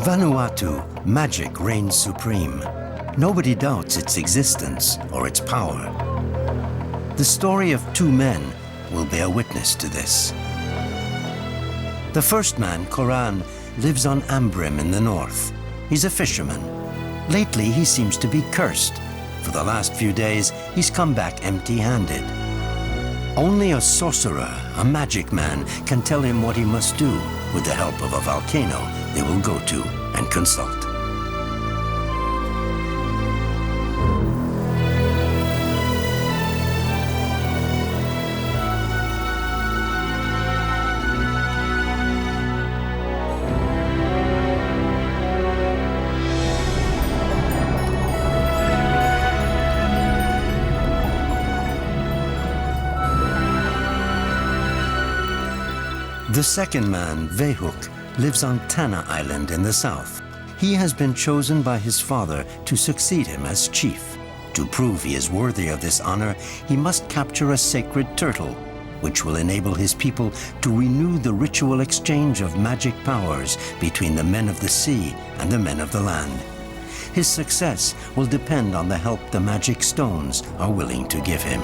Vanuatu, magic reigns supreme. Nobody doubts its existence or its power. The story of two men will bear witness to this. The first man, Koran, lives on Ambryn in the north. He's a fisherman. Lately, he seems to be cursed. For the last few days, he's come back empty-handed. Only a sorcerer, a magic man, can tell him what he must do. With the help of a volcano, they will go to and consult. The second man, Yehuk, lives on Tanna Island in the south. He has been chosen by his father to succeed him as chief. To prove he is worthy of this honor, he must capture a sacred turtle, which will enable his people to renew the ritual exchange of magic powers between the men of the sea and the men of the land. His success will depend on the help the magic stones are willing to give him.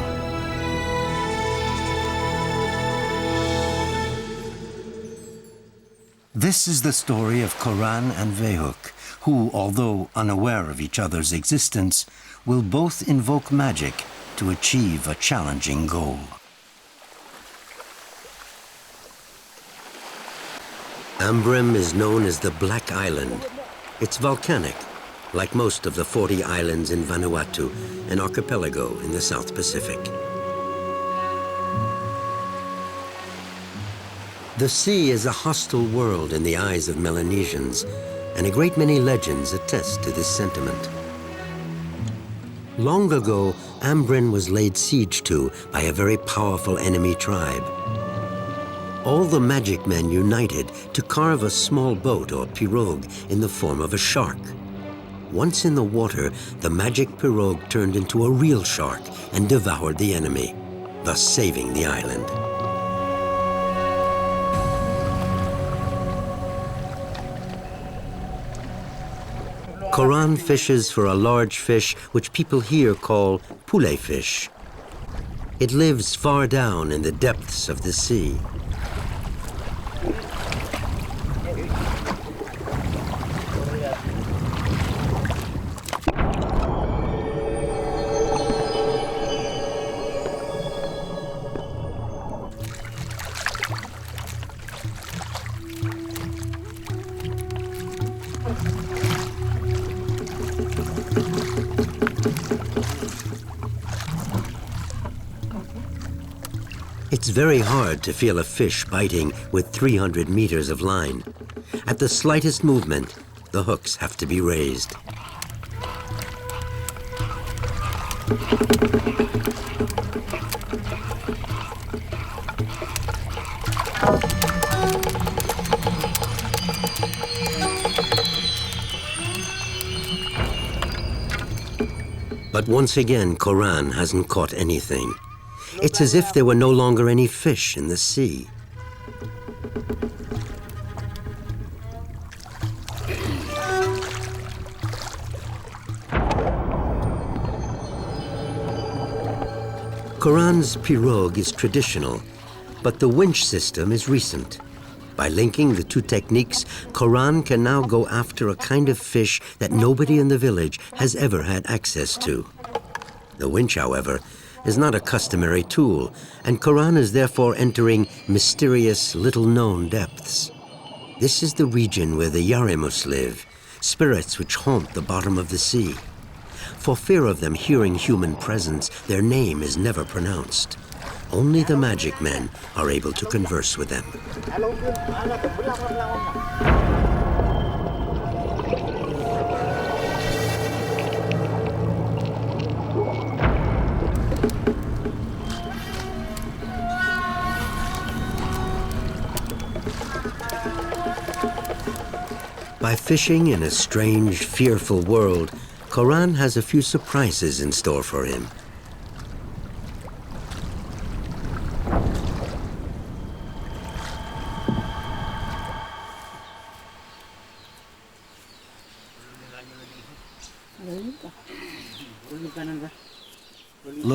This is the story of Koran and Yehuk, who, although unaware of each other's existence, will both invoke magic to achieve a challenging goal. Ambryn is known as the Black Island. It's volcanic, like most of the 40 islands in Vanuatu, an archipelago in the South Pacific. The sea is a hostile world in the eyes of Melanesians, and a great many legends attest to this sentiment. Long ago, Ambryn was laid siege to by a very powerful enemy tribe. All the magic men united to carve a small boat or pirogue in the form of a shark. Once in the water, the magic pirogue turned into a real shark and devoured the enemy, thus saving the island. Koran fishes for a large fish which people here call poulet fish. It lives far down in the depths of the sea. It's very hard to feel a fish biting with 300 meters of line. At the slightest movement, the hooks have to be raised. But once again, Koran hasn't caught anything. It's as if there were no longer any fish in the sea. Koran's pirogue is traditional, but the winch system is recent. By linking the two techniques, Koran can now go after a kind of fish that nobody in the village has ever had access to. The winch, however, is not a customary tool, and Koran is therefore entering mysterious, little-known depths. This is the region where the Yaramus live, spirits which haunt the bottom of the sea. For fear of them hearing human presence, their name is never pronounced. Only the magic men are able to converse with them. By fishing in a strange, fearful world, Koran has a few surprises in store for him.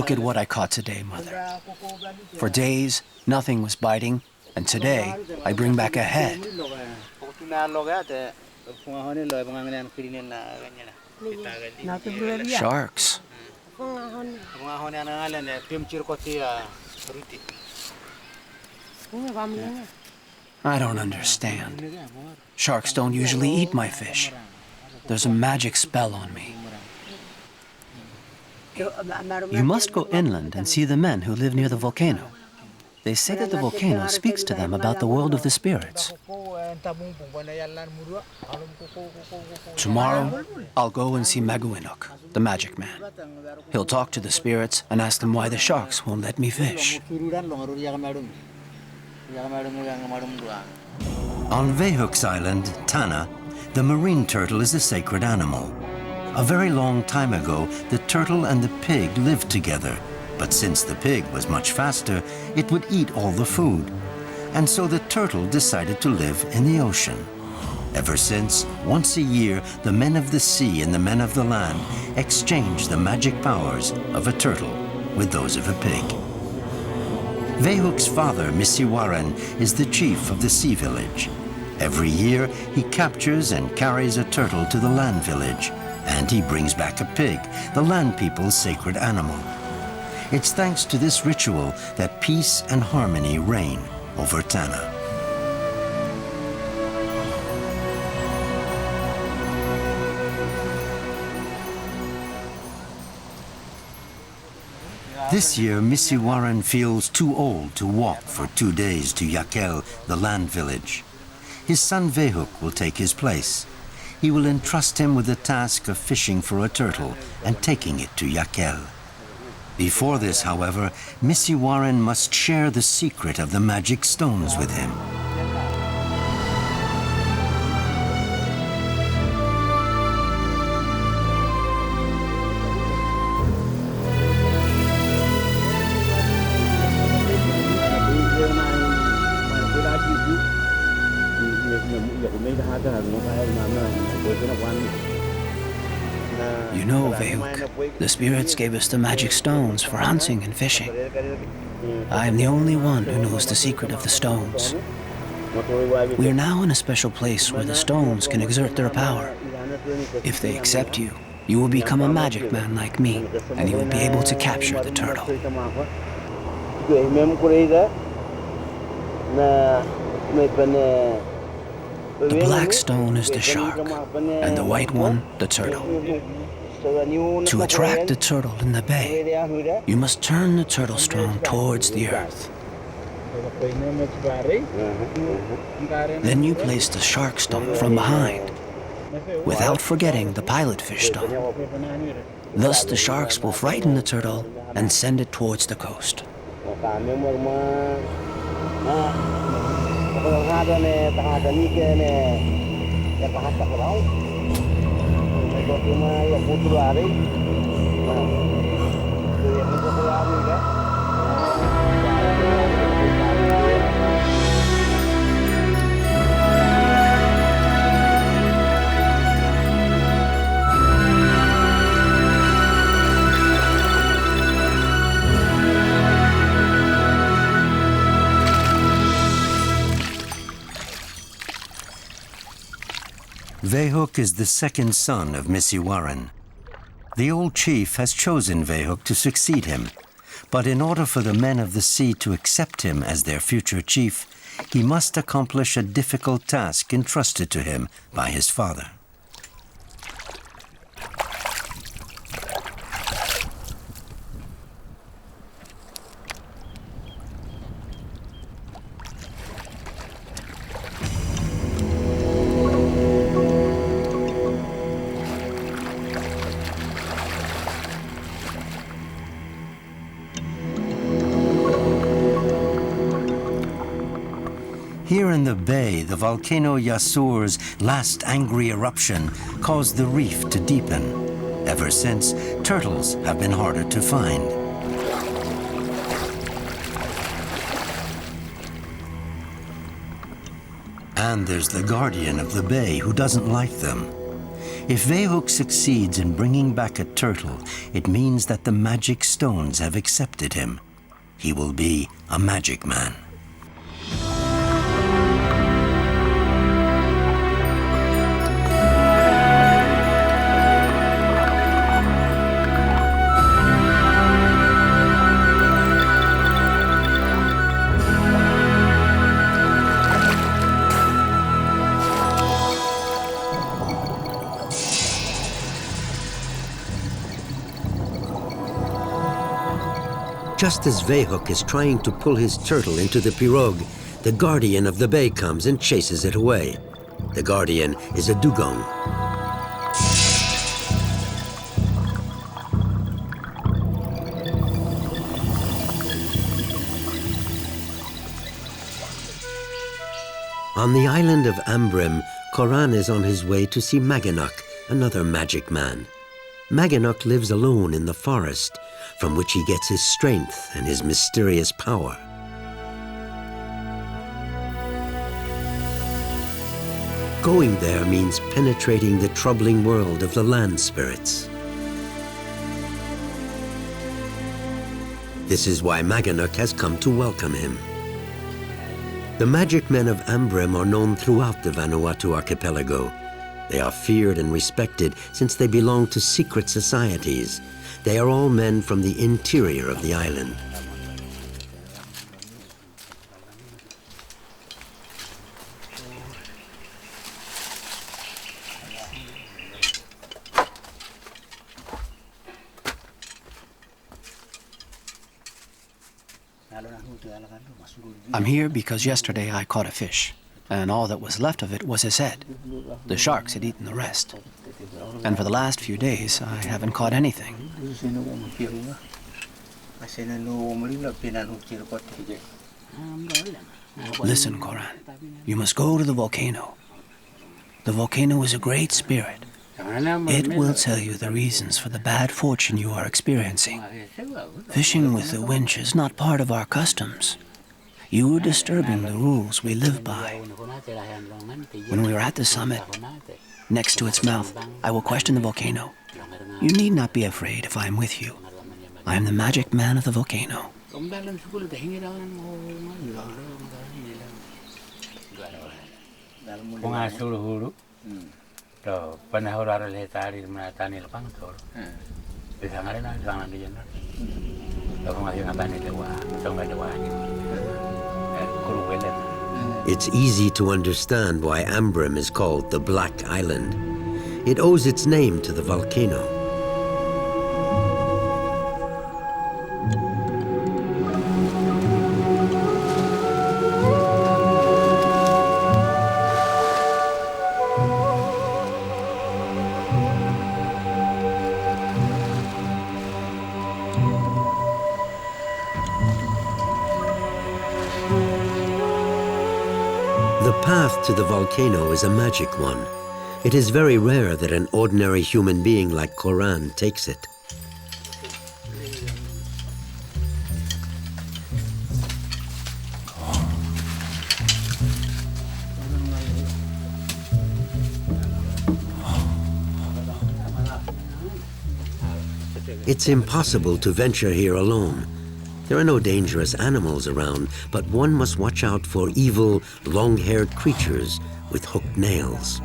Look at what I caught today, Mother. For days, nothing was biting, and today I bring back a head. Sharks. I don't understand. Sharks don't usually eat my fish. There's a magic spell on me. You must go inland and see the men who live near the volcano. They say that the volcano speaks to them about the world of the spirits. Tomorrow, I'll go and see Maguinuk, the magic man. He'll talk to the spirits and ask them why the sharks won't let me fish. On Yehuk's island, Tanna, the marine turtle is a sacred animal. A very long time ago, the turtle and the pig lived together, but since the pig was much faster, it would eat all the food. And so the turtle decided to live in the ocean. Ever since, once a year, the men of the sea and the men of the land exchange the magic powers of a turtle with those of a pig. Yehuk's father, Misiwaran, is the chief of the sea village. Every year, he captures and carries a turtle to the land village, and he brings back a pig, the land people's sacred animal. It's thanks to this ritual that peace and harmony reign over Tanna. This year, Misiwaran feels too old to walk for 2 days to Yakel, the land village. His son Yehuk will take his place. He will entrust him with the task of fishing for a turtle and taking it to Yakel. Before this, however, Misiwaran must share the secret of the magic stones with him. You know, Yehuk, the spirits gave us the magic stones for hunting and fishing. I am the only one who knows the secret of the stones. We are now in a special place where the stones can exert their power. If they accept you, you will become a magic man like me, and you will be able to capture the turtle. The black stone is the shark, and the white one, the turtle. To attract the turtle in the bay, you must turn the turtle stone towards the earth. Then you place the shark stone from behind, without forgetting the pilot fish stone. Thus the sharks will frighten the turtle and send it towards the coast. Yehuk is the second son of Misiwaran. The old chief has chosen Yehuk to succeed him, but in order for the men of the sea to accept him as their future chief, he must accomplish a difficult task entrusted to him by his father. Here in the bay, the volcano Yasur's last angry eruption caused the reef to deepen. Ever since, turtles have been harder to find. And there's the guardian of the bay who doesn't like them. If Yehuk succeeds in bringing back a turtle, it means that the magic stones have accepted him. He will be a magic man. Just as Yehuk is trying to pull his turtle into the pirogue, the guardian of the bay comes and chases it away. The guardian is a dugong. On the island of Ambryn, Koran is on his way to see Maganuk, another magic man. Maganuk lives alone in the forest, from which he gets his strength and his mysterious power. Going there means penetrating the troubling world of the land spirits. This is why Maganuk has come to welcome him. The magic men of Ambryn are known throughout the Vanuatu archipelago. They are feared and respected since they belong to secret societies. They are all men from the interior of the island. I'm here because yesterday I caught a fish, and all that was left of it was his head. The sharks had eaten the rest. And for the last few days, I haven't caught anything. Listen, Koran. You must go to the volcano. The volcano is a great spirit. It will tell you the reasons for the bad fortune you are experiencing. Fishing with the winch is not part of our customs. You are disturbing the rules we live by. When we are at the summit, next to its mouth, I will question the volcano. You need not be afraid if I am with you. I am the magic man of the volcano. It's easy to understand why Ambryn is called the Black Island. It owes its name to the volcano. The path to the volcano is a magic one. It is very rare that an ordinary human being like Koran takes it. It's impossible to venture here alone. There are no dangerous animals around, but one must watch out for evil, long-haired creatures with hooked nails.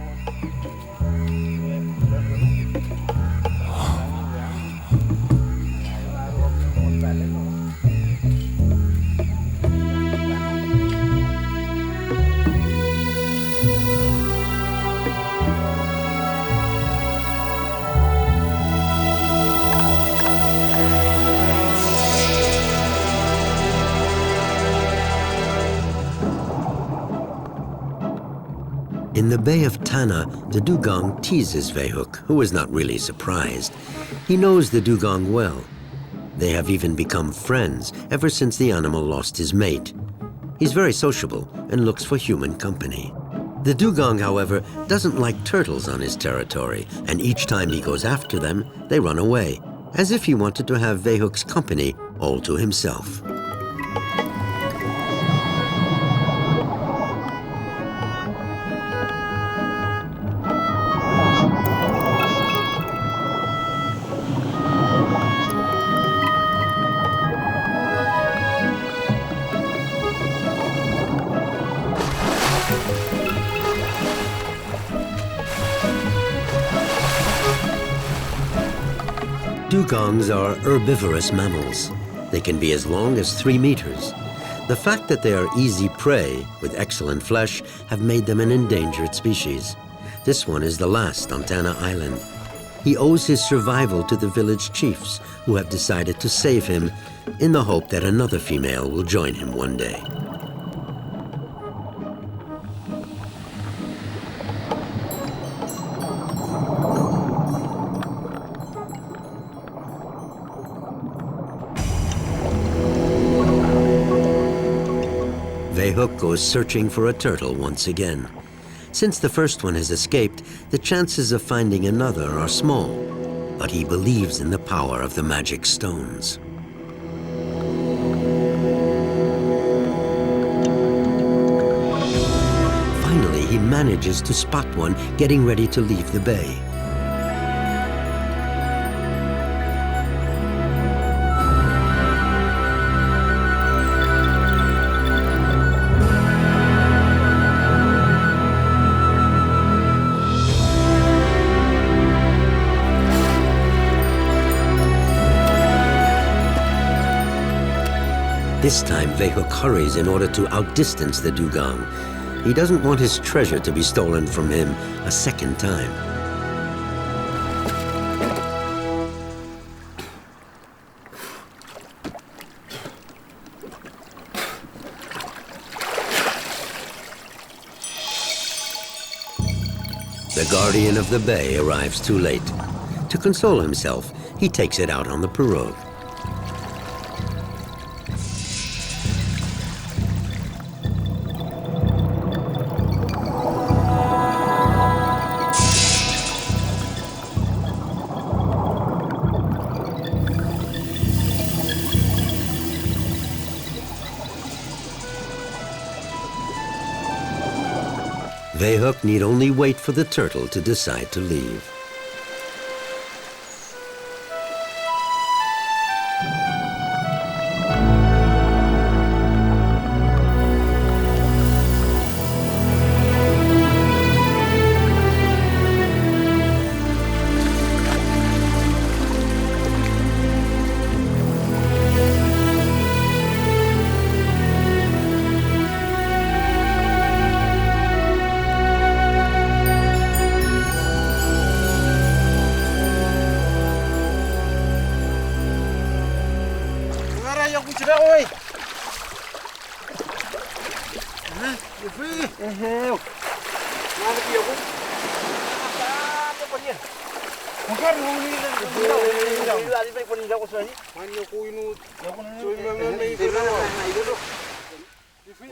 In the Bay of Tanna, the dugong teases Yehuk, who is not really surprised. He knows the dugong well. They have even become friends ever since the animal lost his mate. He's very sociable and looks for human company. The dugong, however, doesn't like turtles on his territory, and each time he goes after them, they run away, as if he wanted to have Yehuk's company all to himself. Dugongs are herbivorous mammals. They can be as long as 3 meters. The fact that they are easy prey with excellent flesh have made them an endangered species. This one is the last on Tanna Island. He owes his survival to the village chiefs who have decided to save him in the hope that another female will join him one day. Yehuk goes searching for a turtle once again. Since the first one has escaped, the chances of finding another are small, but he believes in the power of the magic stones. Finally, he manages to spot one getting ready to leave the bay. This time, Yehuk hurries in order to outdistance the dugong. He doesn't want his treasure to be stolen from him a second time. The guardian of the bay arrives too late. To console himself, he takes it out on the pirogue. Yehuk need only wait for the turtle to decide to leave.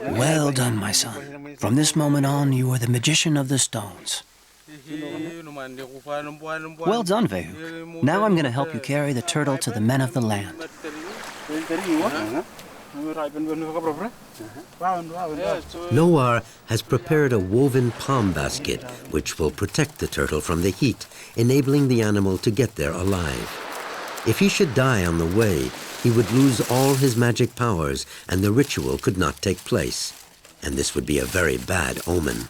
Well done, my son. From this moment on, you are the magician of the stones. Well done, Yehuk. Now I'm going to help you carry the turtle to the men of the land. Noir has prepared a woven palm basket which will protect the turtle from the heat, enabling the animal to get there alive. If he should die on the way, he would lose all his magic powers and the ritual could not take place. And this would be a very bad omen.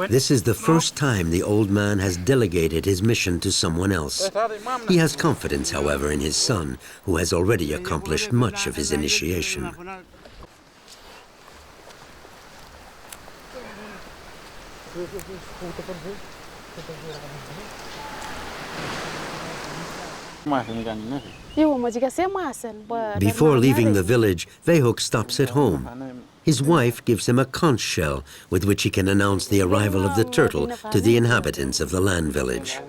This is the first time the old man has delegated his mission to someone else. He has confidence, however, in his son, who has already accomplished much of his initiation. Before leaving the village, Yehuk stops at home. His wife gives him a conch shell with which he can announce the arrival of the turtle to the inhabitants of the land village.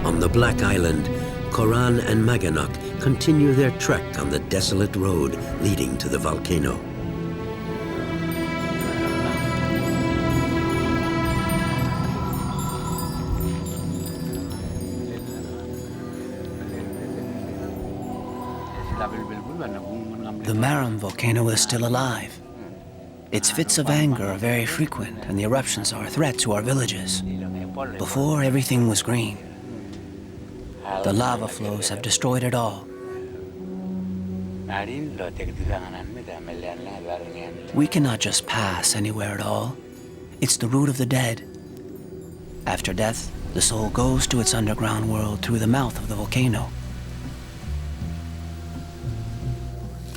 On the Black Island, Koran and Maganok continue their trek on the desolate road leading to the volcano. The Maram volcano is still alive. Its fits of anger are very frequent, and the eruptions are a threat to our villages. Before, everything was green. The lava flows have destroyed it all. We cannot just pass anywhere at all. It's the root of the dead. After death, the soul goes to its underground world through the mouth of the volcano.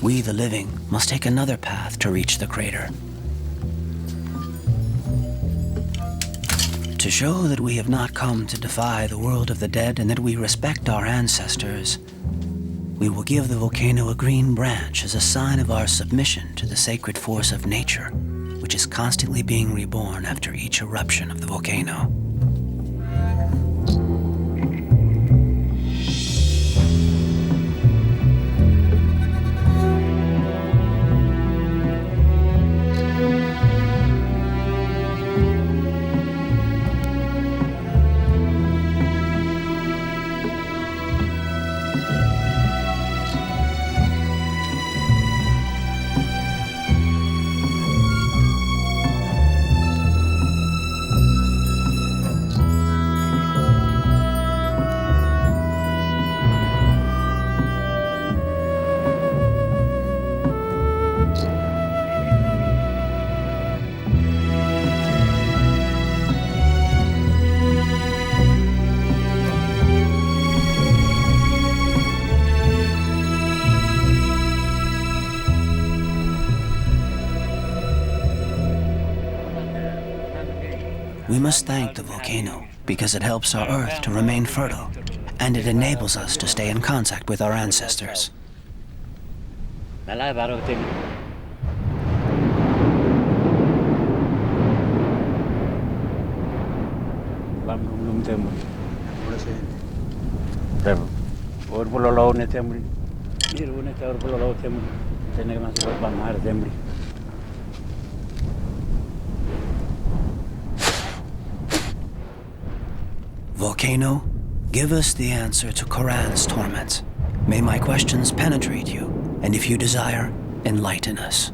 We, the living, must take another path to reach the crater. To show that we have not come to defy the world of the dead and that we respect our ancestors, we will give the volcano a green branch as a sign of our submission to the sacred force of nature, which is constantly being reborn after each eruption of the volcano. We must thank the volcano because it helps our earth to remain fertile, and it enables us to stay in contact with our ancestors. Volcano, give us the answer to Koran's torments. May my questions penetrate you, and if you desire, enlighten us.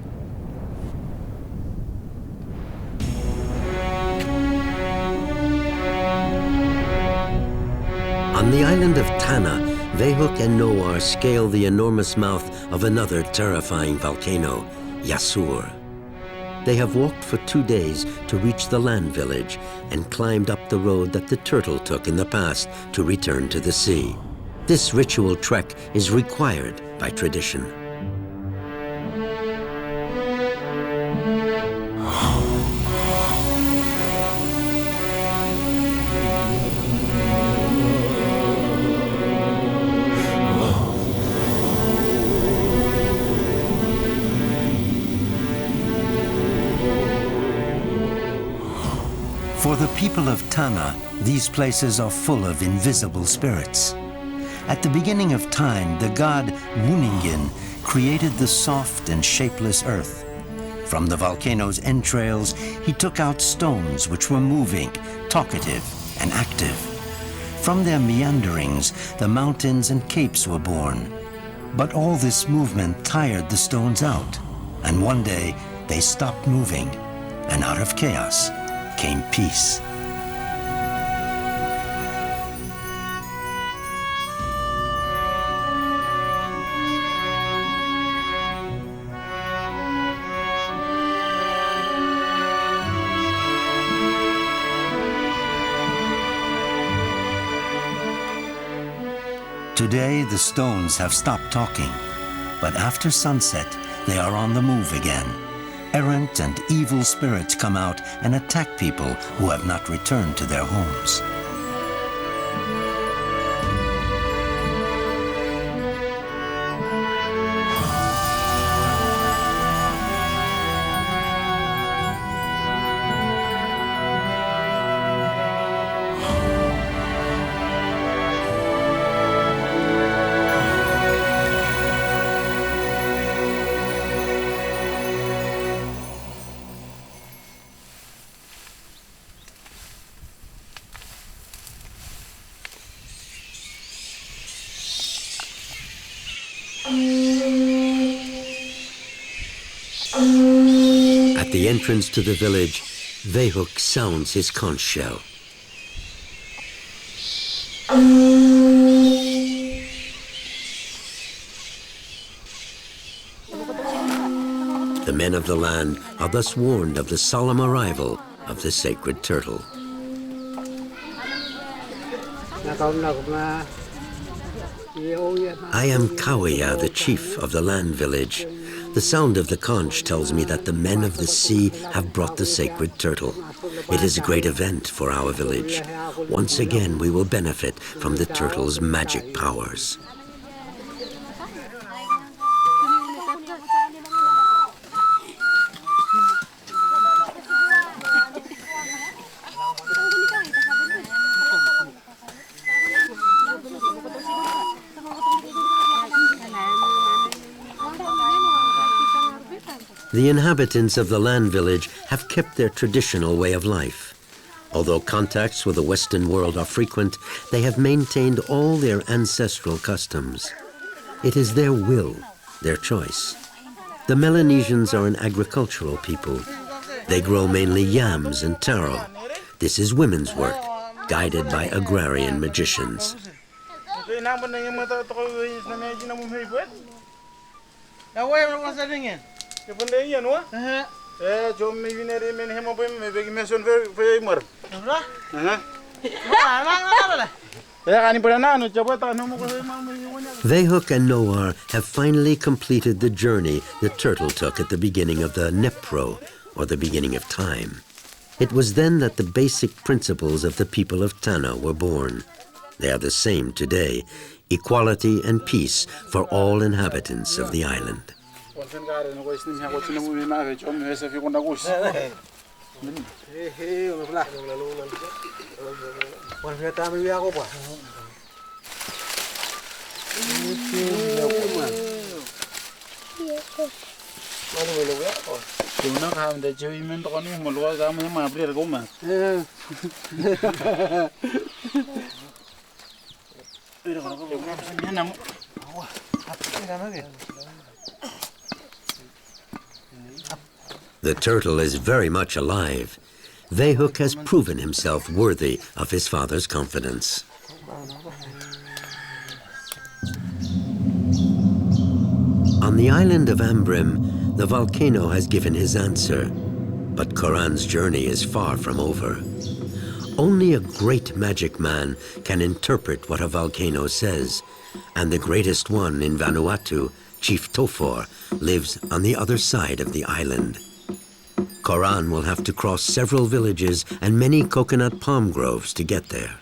On the island of Tanna, Yehuk and Noah scale the enormous mouth of another terrifying volcano, Yasur. They have walked for 2 days to reach the land village and climbed up the road that the turtle took in the past to return to the sea. This ritual trek is required by tradition. For the people of Tanna, these places are full of invisible spirits. At the beginning of time, the god Wuningin created the soft and shapeless earth. From the volcano's entrails, he took out stones which were moving, talkative, and active. From their meanderings, the mountains and capes were born. But all this movement tired the stones out, and one day they stopped moving, and out of chaos came peace. Today, the stones have stopped talking, but after sunset, they are on the move again. Errant and evil spirits come out and attack people who have not returned to their homes. At the entrance to the village, Yehuk sounds his conch shell. The men of the land are thus warned of the solemn arrival of the sacred turtle. I am Kawiya, the chief of the land village. The sound of the conch tells me that the men of the sea have brought the sacred turtle. It is a great event for our village. Once again, we will benefit from the turtle's magic powers. The inhabitants of the land village have kept their traditional way of life. Although contacts with the Western world are frequent, they have maintained all their ancestral customs. It is their will, their choice. The Melanesians are an agricultural people. They grow mainly yams and taro. This is women's work, guided by agrarian magicians. Yehuk and Noah have finally completed the journey the turtle took at the beginning of the Nepro, or the beginning of time. It was then that the basic principles of the people of Tanna were born. They are the same today: equality and peace for all inhabitants of the island. The turtle is very much alive. Yehuk has proven himself worthy of his father's confidence. On the island of Ambryn, the volcano has given his answer, but Koran's journey is far from over. Only a great magic man can interpret what a volcano says, and the greatest one in Vanuatu, Chief Tofor, lives on the other side of the island. Koran will have to cross several villages and many coconut palm groves to get there.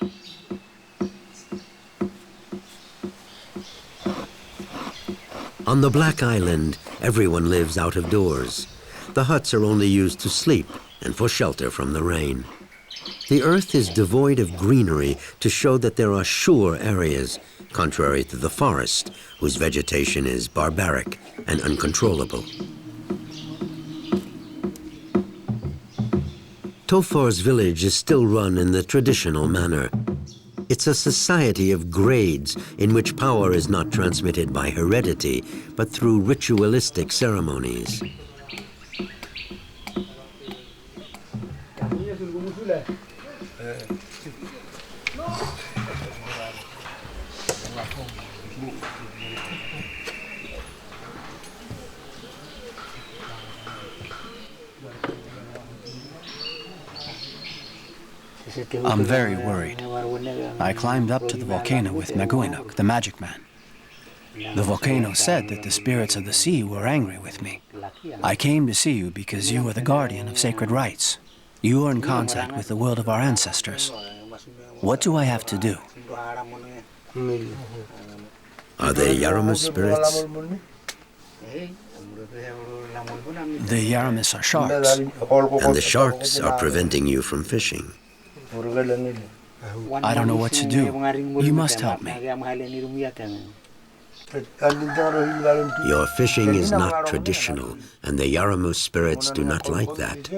On the Black Island, everyone lives out of doors. The huts are only used to sleep and for shelter from the rain. The earth is devoid of greenery to show that there are sure areas, contrary to the forest, whose vegetation is barbaric and uncontrollable. Tofor's village is still run in the traditional manner. It's a society of grades in which power is not transmitted by heredity, but through ritualistic ceremonies. I'm very worried. I climbed up to the volcano with Yehuk, the magic man. The volcano said that the spirits of the sea were angry with me. I came to see you because you are the guardian of sacred rites. You are in contact with the world of our ancestors. What do I have to do? Are they Yaramus spirits? The Yaramus are sharks. And the sharks are preventing you from fishing. I don't know what to do. You must help me. Your fishing is not traditional, and the Yaramus spirits do not like that.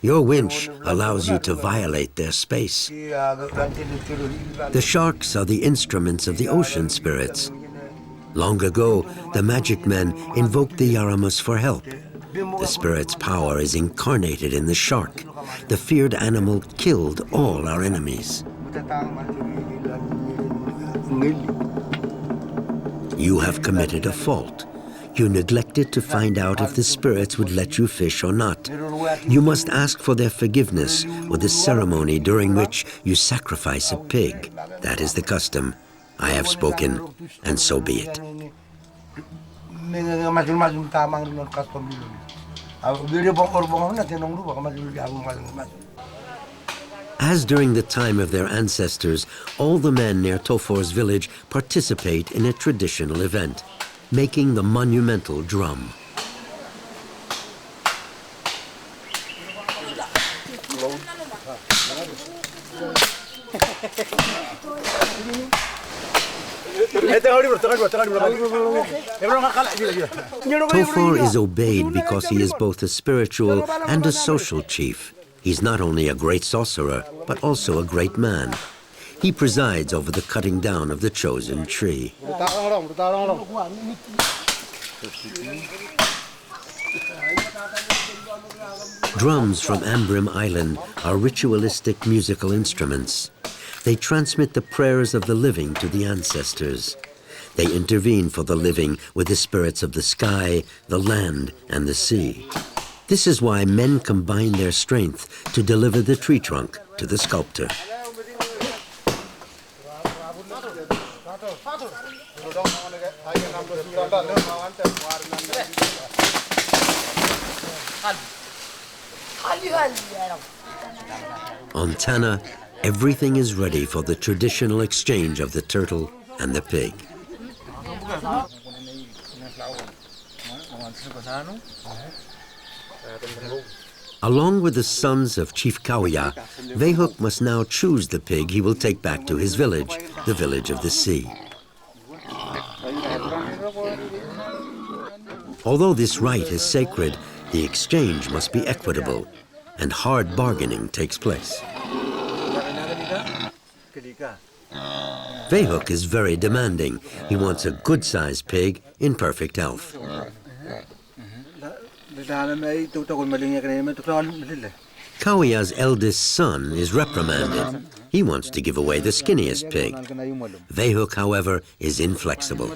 Your winch allows you to violate their space. The sharks are the instruments of the ocean spirits. Long ago, the magic men invoked the Yaramus for help. The spirit's power is incarnated in the shark. The feared animal killed all our enemies. You have committed a fault. You neglected to find out if the spirits would let you fish or not. You must ask for their forgiveness with a ceremony during which you sacrifice a pig. That is the custom. I have spoken, and so be it. As during the time of their ancestors, all the men near Tofor's village participate in a traditional event, making the monumental drum. Tofor is obeyed because he is both a spiritual and a social chief. He's not only a great sorcerer, but also a great man. He presides over the cutting down of the chosen tree. Drums from Ambryn Island are ritualistic musical instruments. They transmit the prayers of the living to the ancestors. They intervene for the living with the spirits of the sky, the land, and the sea. This is why men combine their strength to deliver the tree trunk to the sculptor. On Tanna, everything is ready for the traditional exchange of the turtle and the pig. Along with the sons of Chief Kauya, Yehuk must now choose the pig he will take back to his village, the village of the sea. Although this rite is sacred, the exchange must be equitable, and hard bargaining takes place. Yehuk is very demanding. He wants a good-sized pig in perfect health. Kauya's eldest son is reprimanded. He wants to give away the skinniest pig. Yehuk, however, is inflexible.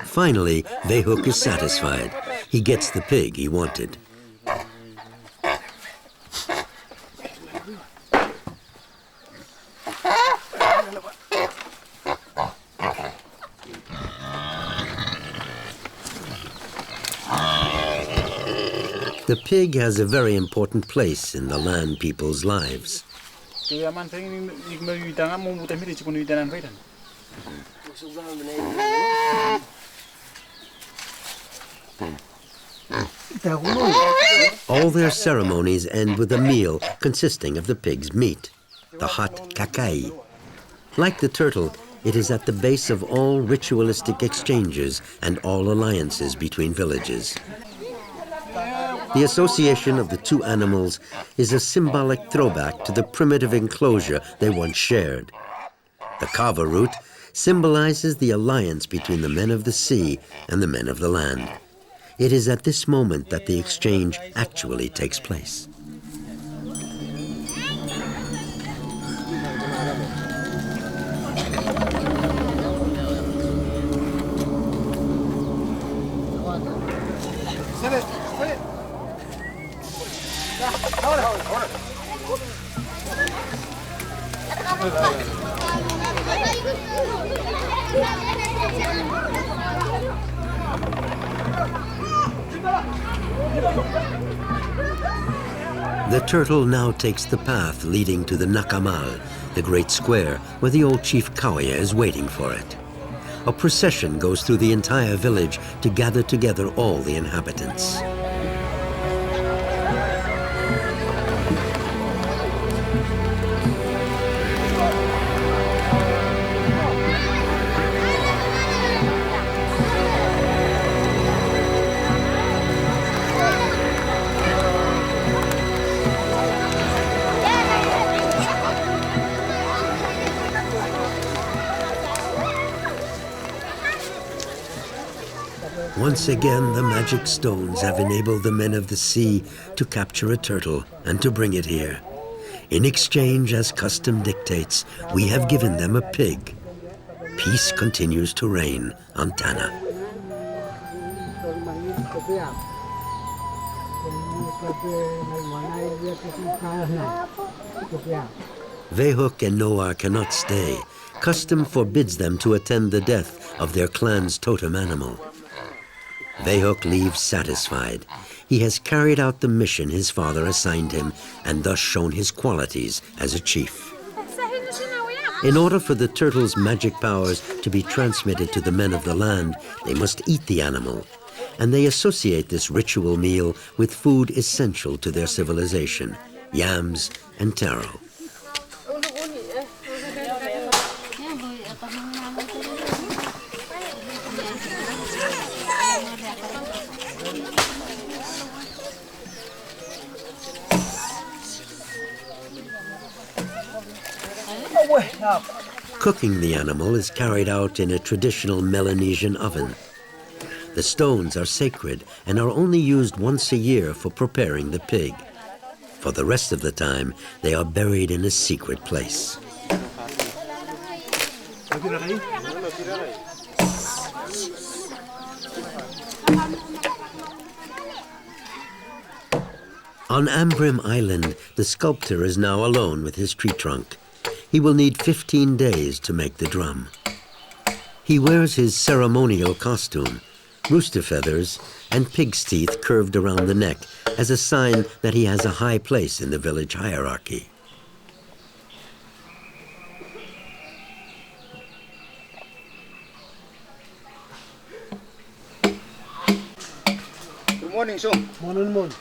Finally, Yehuk is satisfied. He gets the pig he wanted. The pig has a very important place in the land people's lives. All their ceremonies end with a meal consisting of the pig's meat, the hot kakai. Like the turtle, it is at the base of all ritualistic exchanges and all alliances between villages. The association of the two animals is a symbolic throwback to the primitive enclosure they once shared. The kava root symbolizes the alliance between the men of the sea and the men of the land. It is at this moment that the exchange actually takes place. The turtle now takes the path leading to the Nakamal, the great square where the old Chief Kauya is waiting for it. A procession goes through the entire village to gather together all the inhabitants. Once again, the magic stones have enabled the men of the sea to capture a turtle and to bring it here. In exchange, as custom dictates, we have given them a pig. Peace continues to reign on Tanna. Yehuk and Noah cannot stay. Custom forbids them to attend the death of their clan's totem animal. Yehuk leaves satisfied. He has carried out the mission his father assigned him and thus shown his qualities as a chief. In order for the turtle's magic powers to be transmitted to the men of the land, they must eat the animal, and they associate this ritual meal with food essential to their civilization, yams and taro. Cooking the animal is carried out in a traditional Melanesian oven. The stones are sacred and are only used once a year for preparing the pig. For the rest of the time, they are buried in a secret place. On Ambryn Island, the sculptor is now alone with his tree trunk. He will need 15 days to make the drum. He wears his ceremonial costume, rooster feathers and pig's teeth curved around the neck as a sign that he has a high place in the village hierarchy. Good morning, son. Morning.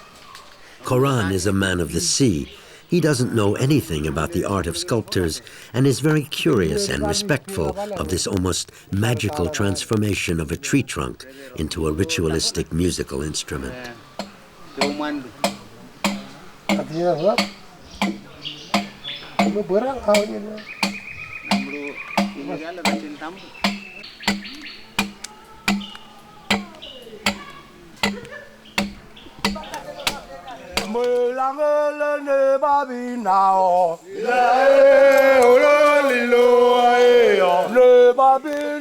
Koran is a man of the sea. He doesn't know anything about the art of sculptors and is very curious and respectful of this almost magical transformation of a tree trunk into a ritualistic musical instrument.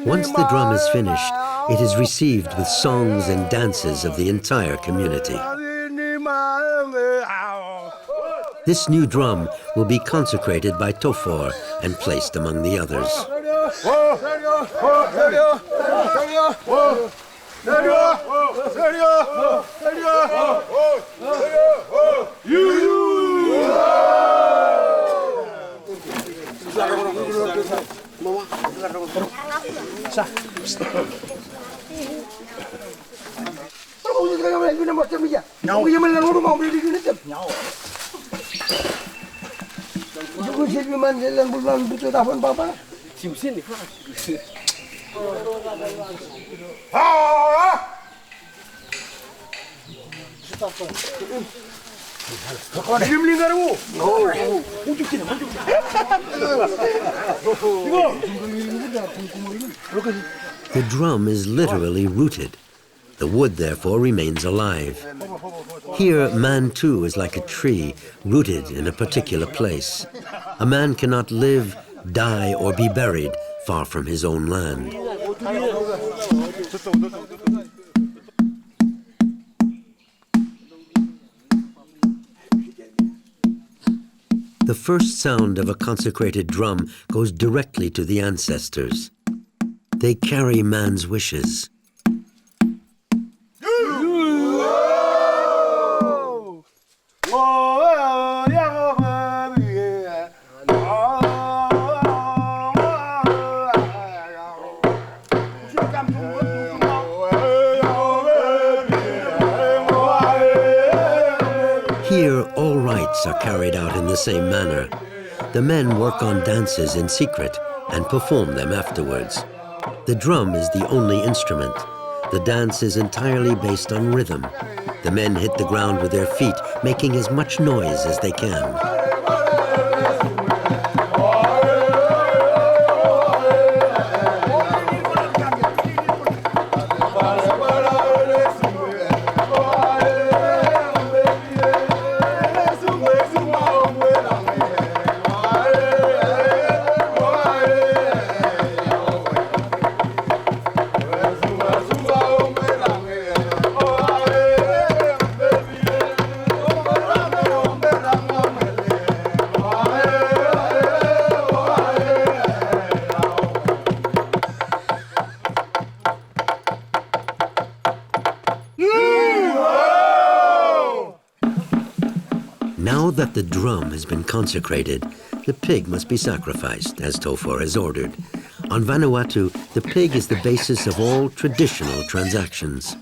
Once the drum is finished, it is received with songs and dances of the entire community. This new drum will be consecrated by Tofor and placed among the others. The drum is literally rooted. The wood, therefore, remains alive. Here, man too is like a tree, rooted in a particular place. A man cannot live, die, or be buried far from his own land. The first sound of a consecrated drum goes directly to the ancestors. They carry man's wishes. Here, all rites are carried out in the same manner. The men work on dances in secret and perform them afterwards. The drum is the only instrument. The dance is entirely based on rhythm. The men hit the ground with their feet, making as much noise as they can. Now that the drum has been consecrated, the pig must be sacrificed, as Tofor has ordered. On Vanuatu, the pig is the basis of all traditional transactions.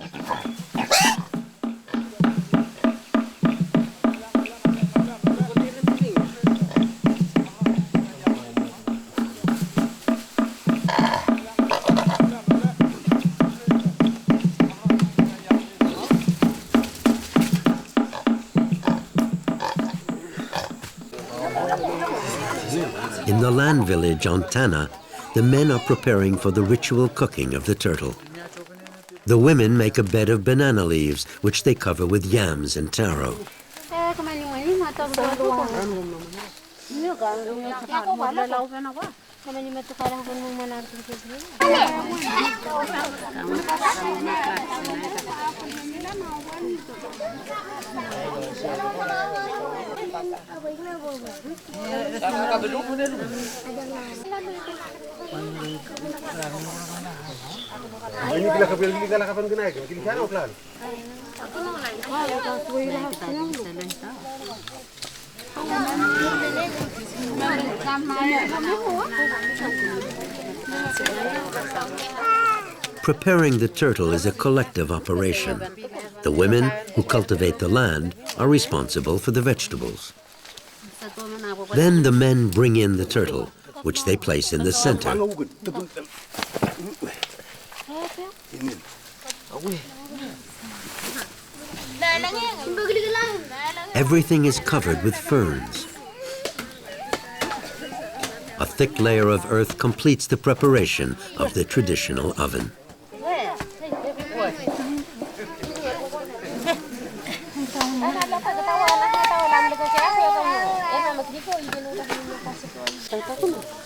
In the land village on Tanna, the men are preparing for the ritual cooking of the turtle. The women make a bed of banana leaves, which they cover with yams and taro. Preparing the turtle is a collective operation. The women who cultivate the land are responsible for the vegetables. Then the men bring in the turtle, which they place in the center. Everything is covered with ferns. A thick layer of earth completes the preparation of the traditional oven.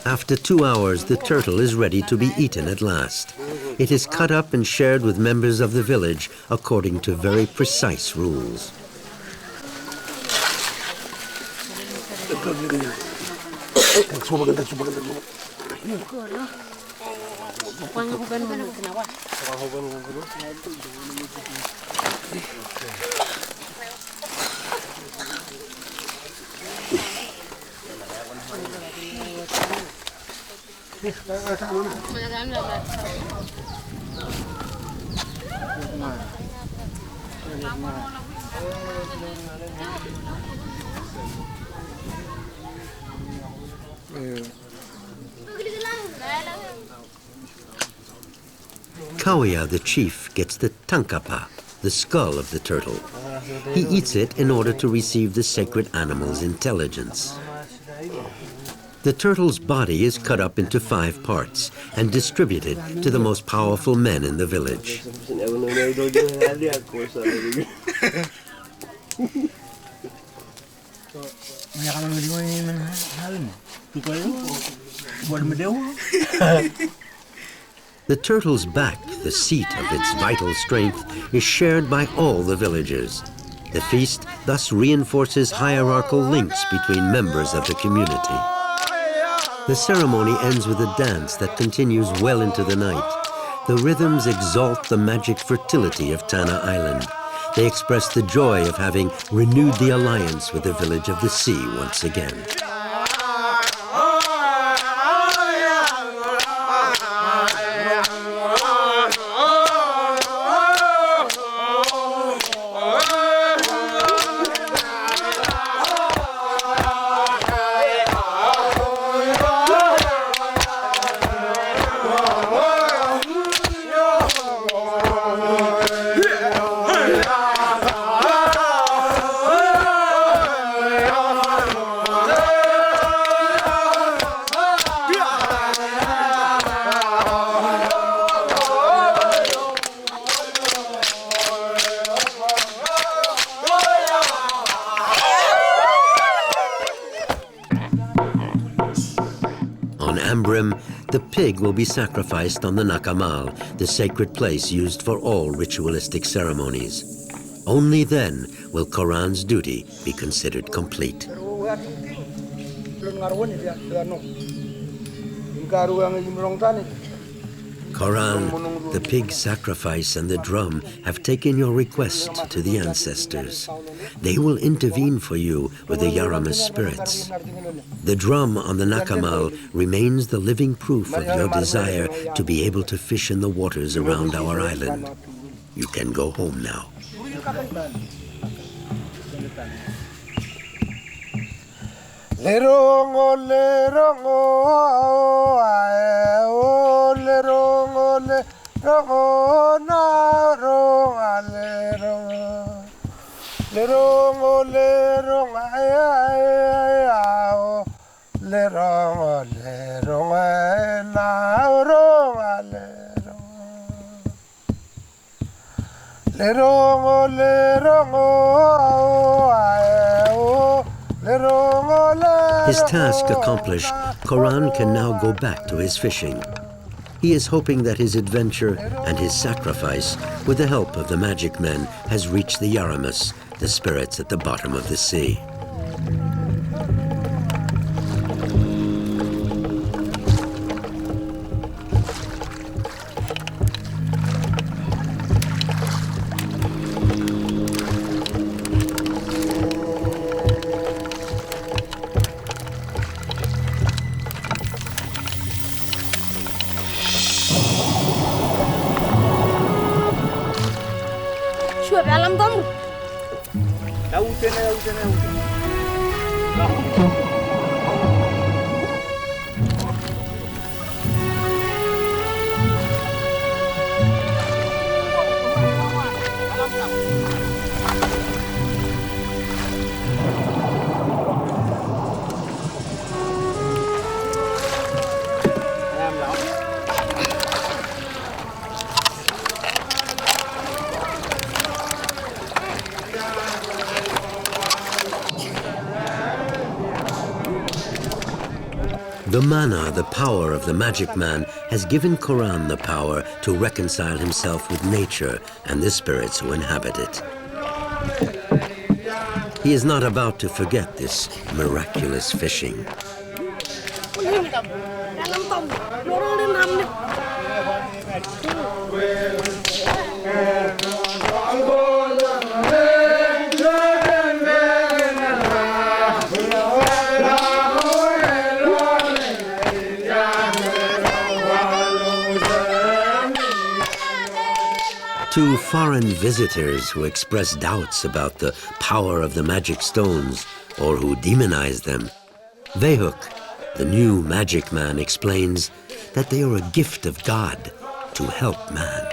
After 2 hours, the turtle is ready to be eaten at last. It is cut up and shared with members of the village according to very precise rules. Kauia, the chief, gets the tankapa, the skull of the turtle. He eats it in order to receive the sacred animal's intelligence. The turtle's body is cut up into 5 parts and distributed to the most powerful men in the village. The turtle's back, the seat of its vital strength, is shared by all the villagers. The feast thus reinforces hierarchical links between members of the community. The ceremony ends with a dance that continues well into the night. The rhythms exalt the magic fertility of Tanna Island. They express the joy of having renewed the alliance with the village of the sea once again. Ambryn, the pig will be sacrificed on the Nakamal, the sacred place used for all ritualistic ceremonies. Only then will Koran's duty be considered complete. Koran, the pig sacrifice and the drum have taken your request to the ancestors. They will intervene for you with the Yaramas spirits. The drum on the Nakamal remains the living proof of your desire to be able to fish in the waters around our island. You can go home now. Lerongo, lerongo, ae, lerongo, lerongo, na, ronga, lerongo. Lerongo, lerongo, ae, ao, lerongo, lerongo, na, ronga, lerongo. Lerongo, lerongo, ae, his task accomplished, Koran can now go back to his fishing. He is hoping that his adventure and his sacrifice, with the help of the magic men, has reached the Yaramas, the spirits at the bottom of the sea. The mana, the power of the magic man, has given Koran the power to reconcile himself with nature and the spirits who inhabit it. He is not about to forget this miraculous fishing. To foreign visitors who express doubts about the power of the magic stones or who demonize them, Yehuk, the new magic man, explains that they are a gift of God to help man.